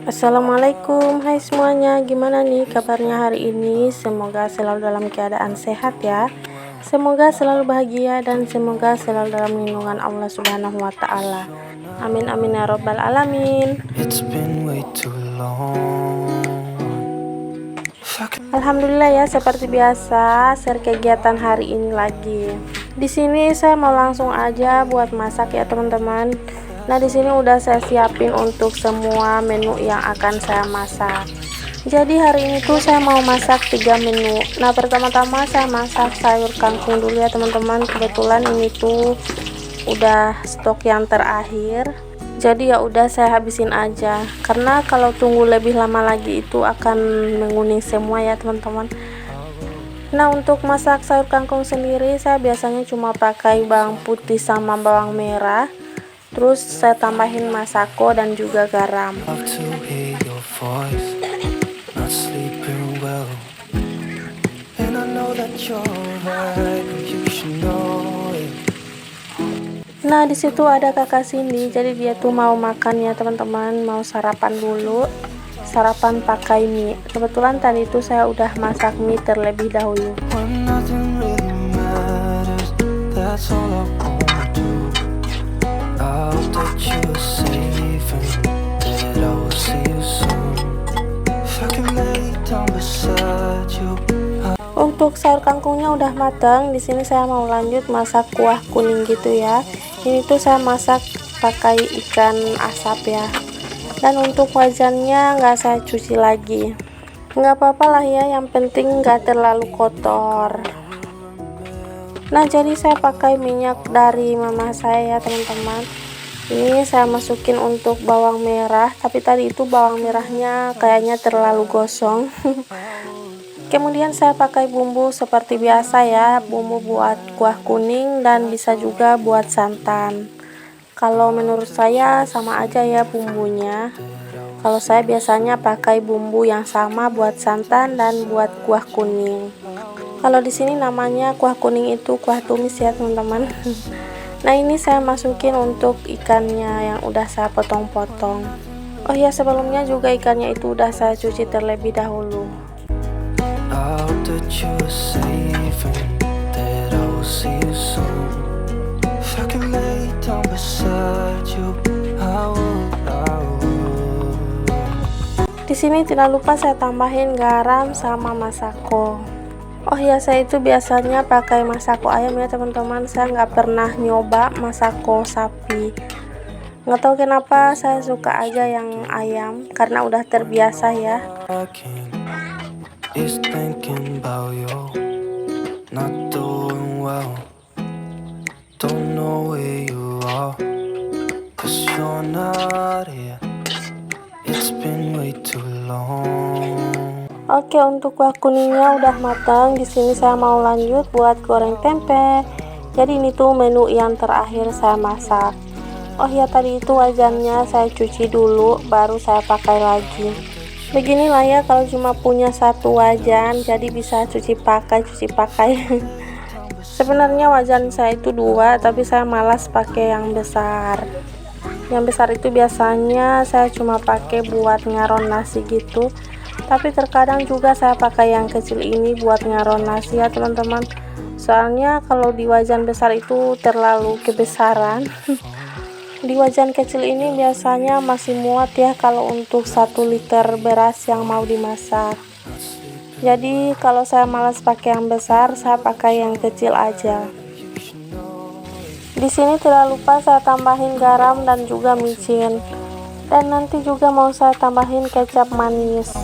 Assalamualaikum, hai semuanya, gimana nih kabarnya hari ini? Semoga selalu dalam keadaan sehat ya. Semoga selalu bahagia dan semoga selalu dalam lindungan Allah Subhanahu wa Ta'ala. Amin amin ya Rabbal alamin. Alhamdulillah ya, seperti biasa share kegiatan hari ini lagi. Di sini saya mau langsung aja buat masak ya teman-teman. Nah, di sini udah saya siapin untuk semua menu yang akan saya masak. Jadi hari ini tuh saya mau masak 3 menu. Nah, pertama-tama saya masak sayur kangkung dulu ya teman-teman. Kebetulan ini tuh udah stok yang terakhir. Jadi ya udah saya habisin aja. Karena kalau tunggu lebih lama lagi itu akan menguning semua ya teman-teman. Nah, untuk masak sayur kangkung sendiri saya biasanya cuma pakai bawang putih sama bawang merah. Terus saya tambahin masako dan juga garam. Nah, di situ ada kakak Cindy, jadi dia tuh mau makan ya teman-teman, mau sarapan dulu. Sarapan pakai mie. Kebetulan tadi itu saya udah masak mie terlebih dahulu. Untuk sayur kangkungnya udah matang. Di sini saya mau lanjut masak kuah kuning gitu ya. Ini tuh saya masak pakai ikan asap ya. Dan untuk wajannya nggak saya cuci lagi. Nggak apa-apa lah ya, yang penting nggak terlalu kotor. Nah, jadi saya pakai minyak dari mama saya ya teman-teman. Ini saya masukin untuk bawang merah, tapi tadi itu bawang merahnya kayaknya terlalu gosong. Kemudian saya pakai bumbu seperti biasa ya, bumbu buat kuah kuning dan bisa juga buat santan. Kalau menurut saya sama aja ya bumbunya. Kalau saya biasanya pakai bumbu yang sama buat santan dan buat kuah kuning. Kalau di sini namanya kuah kuning itu kuah tumis ya teman-teman. Nah, ini saya masukin untuk ikannya yang udah saya potong-potong. Oh ya, sebelumnya juga ikannya itu udah saya cuci terlebih dahulu. Di sini tidak lupa saya tambahin garam sama masako. Oh ya, saya itu biasanya pakai masako ayam ya teman-teman. Saya nggak pernah nyoba masako sapi. Nggak tahu kenapa saya suka aja yang ayam karena udah terbiasa ya. Oke, untuk kuah kuningnya udah matang. Di sini saya mau lanjut buat goreng tempe. Jadi ini tuh menu yang terakhir saya masak. Oh ya, tadi itu wajannya saya cuci dulu baru saya pakai lagi. Beginilah ya kalau cuma punya satu wajan, jadi bisa cuci pakai. Sebenarnya wajan saya itu 2, tapi saya malas pakai yang besar. Yang besar itu biasanya saya cuma pakai buat ngaron nasi gitu. Tapi terkadang juga saya pakai yang kecil ini buat ngaron nasi ya teman-teman. Soalnya kalau di wajan besar itu terlalu kebesaran. Di wajan kecil ini biasanya masih muat ya kalau untuk 1 liter beras yang mau dimasak. Jadi kalau saya malas pakai yang besar, saya pakai yang kecil aja. Di sini tidak lupa saya tambahin garam dan juga micin. Dan nanti juga mau saya tambahin kecap manis.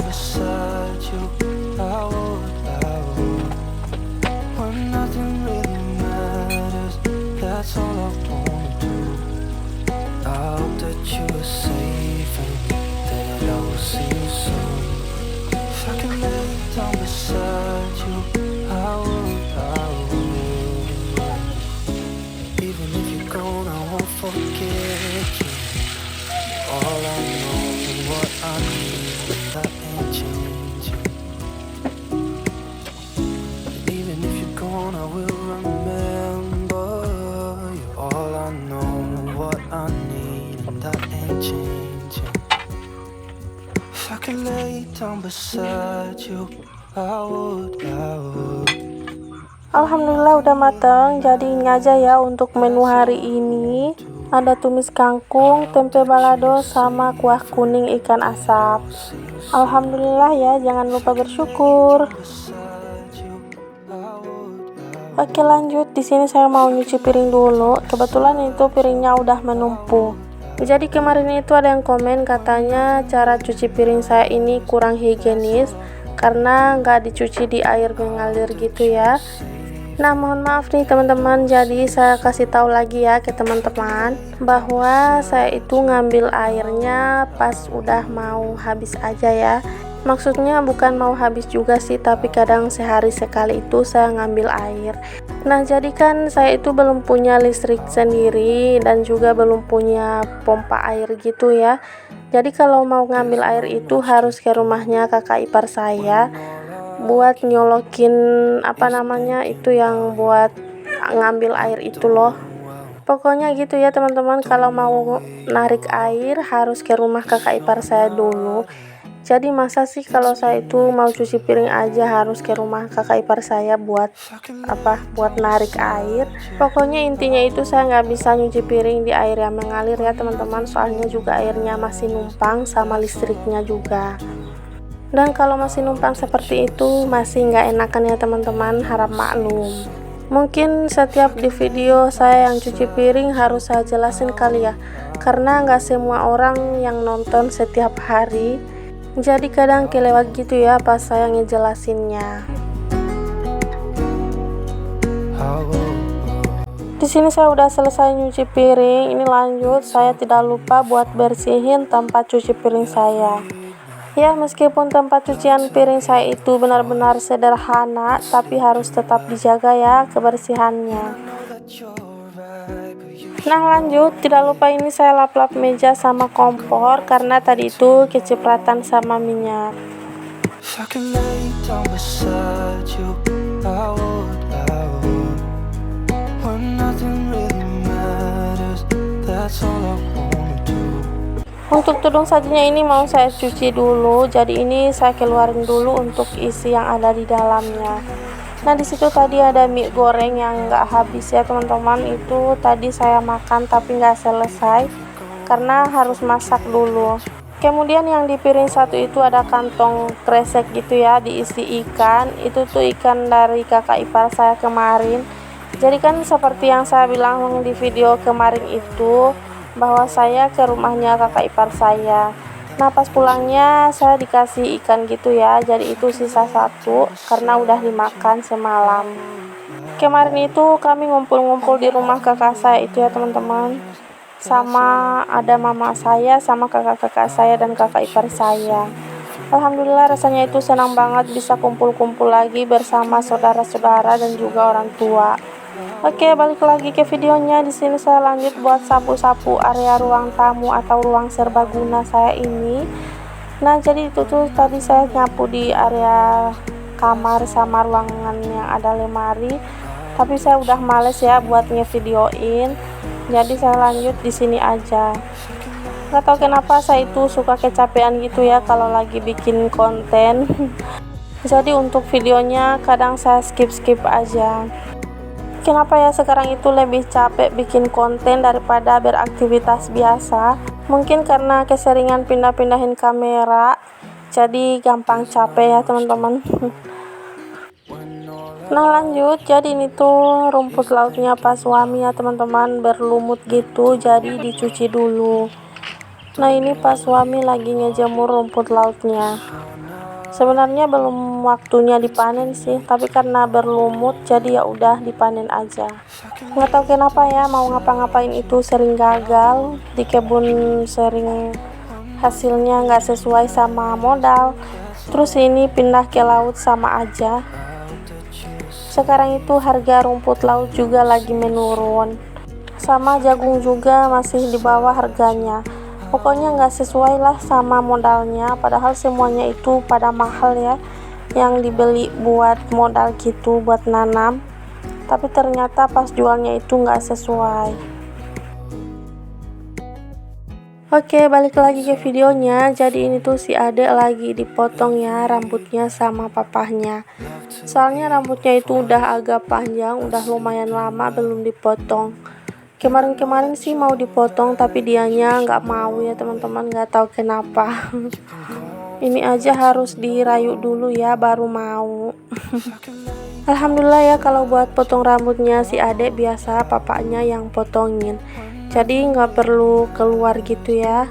Alhamdulillah udah matang. Jadi ini aja ya untuk menu hari ini. Ada tumis kangkung, tempe balado, sama kuah kuning ikan asap. Alhamdulillah ya, jangan lupa bersyukur. Oke lanjut, di sini saya mau nyuci piring dulu. Kebetulan itu piringnya udah menumpuk. Jadi kemarin itu ada yang komen katanya cara cuci piring saya ini kurang higienis karena nggak dicuci di air mengalir gitu ya. Nah mohon maaf nih teman-teman, jadi saya kasih tahu lagi ya ke teman-teman bahwa saya itu ngambil airnya pas udah mau habis aja ya. Maksudnya bukan mau habis juga sih, tapi kadang sehari sekali itu saya ngambil air. Nah jadi kan saya itu belum punya listrik sendiri dan juga belum punya pompa air gitu ya. Jadi kalau mau ngambil air itu harus ke rumahnya kakak ipar saya buat nyolokin itu yang buat ngambil air itu loh. Pokoknya gitu ya teman-teman, kalau mau narik air harus ke rumah kakak ipar saya dulu. Jadi masa sih kalau saya itu mau cuci piring aja harus ke rumah kakak ipar saya buat narik air. Pokoknya intinya itu saya nggak bisa nyuci piring di air yang mengalir ya teman-teman, soalnya juga airnya masih numpang sama listriknya juga. Dan kalau masih numpang seperti itu masih nggak enakan ya teman-teman, harap maklum. Mungkin setiap di video saya yang cuci piring harus saya jelasin kali ya, karena nggak semua orang yang nonton setiap hari. Jadi kadang kelewat gitu ya pas saya ngejelasinnya. Di sini saya udah selesai nyuci piring. Ini lanjut, saya tidak lupa buat bersihin tempat cuci piring saya. Ya meskipun tempat cucian piring saya itu benar-benar sederhana, tapi harus tetap dijaga ya kebersihannya. Nah lanjut, tidak lupa ini saya lap-lap meja sama kompor karena tadi itu kecipratan sama minyak. Untuk tudung sajinya ini mau saya cuci dulu, jadi ini saya keluarin dulu untuk isi yang ada di dalamnya. Nah di situ tadi ada mie goreng yang nggak habis ya teman-teman, itu tadi saya makan tapi nggak selesai karena harus masak dulu. Kemudian yang di piring satu itu ada kantong kresek gitu ya, diisi ikan. Itu tuh ikan dari kakak ipar saya kemarin. Jadi kan seperti yang saya bilang di video kemarin itu, bahwa saya ke rumahnya kakak ipar saya. Nah pas pulangnya saya dikasih ikan gitu ya, jadi itu sisa satu karena udah dimakan semalam. Kemarin itu kami ngumpul-ngumpul di rumah kakak saya itu ya teman-teman, sama ada mama saya sama kakak-kakak saya dan kakak ipar saya. Alhamdulillah rasanya itu senang banget bisa kumpul-kumpul lagi bersama saudara-saudara dan juga orang tua. Oke, balik lagi ke videonya. Di sini saya lanjut buat sapu-sapu area ruang tamu atau ruang serbaguna saya ini. Nah, jadi itu tuh tadi saya nyapu di area kamar sama ruangan yang ada lemari. Tapi saya udah males ya buat ngevideoin. Jadi saya lanjut di sini aja. Gak tau kenapa saya itu suka kecapean gitu ya kalau lagi bikin konten. Jadi untuk videonya kadang saya skip aja. Kenapa ya sekarang itu lebih capek bikin konten daripada beraktivitas biasa? Mungkin karena keseringan pindah-pindahin kamera, jadi gampang capek ya teman-teman. Nah lanjut, jadi ini tuh rumput lautnya pas suami ya teman-teman, berlumut gitu, jadi dicuci dulu. Nah ini pas suami lagi ngejemur rumput lautnya. Sebenarnya belum waktunya dipanen sih, tapi karena berlumut jadi ya udah dipanen aja. Nggak tahu kenapa ya, mau ngapa-ngapain itu sering gagal di kebun, sering hasilnya nggak sesuai sama modal. Terus ini pindah ke laut sama aja. Sekarang itu harga rumput laut juga lagi menurun, sama jagung juga masih di bawah harganya. Pokoknya nggak sesuai lah sama modalnya, padahal semuanya itu pada mahal ya yang dibeli buat modal gitu, buat nanam, tapi ternyata pas jualnya itu nggak sesuai. Oke, balik lagi ke videonya. Jadi ini tuh si adek lagi dipotong ya rambutnya sama papahnya. Soalnya rambutnya itu udah agak panjang, udah lumayan lama belum dipotong. Kemarin-kemarin sih mau dipotong tapi dianya nggak mau ya teman-teman, nggak tahu kenapa. Ini aja harus dirayu dulu ya baru mau. Alhamdulillah ya kalau buat potong rambutnya si adek biasa papanya yang potongin. Jadi nggak perlu keluar gitu ya.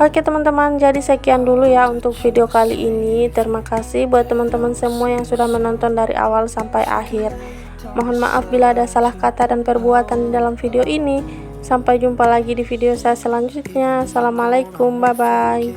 Oke teman-teman, jadi sekian dulu ya untuk video kali ini. Terima kasih buat teman-teman semua yang sudah menonton dari awal sampai akhir. Mohon maaf bila ada salah kata dan perbuatan di dalam video ini. Sampai jumpa lagi di video saya selanjutnya. Assalamualaikum, bye bye.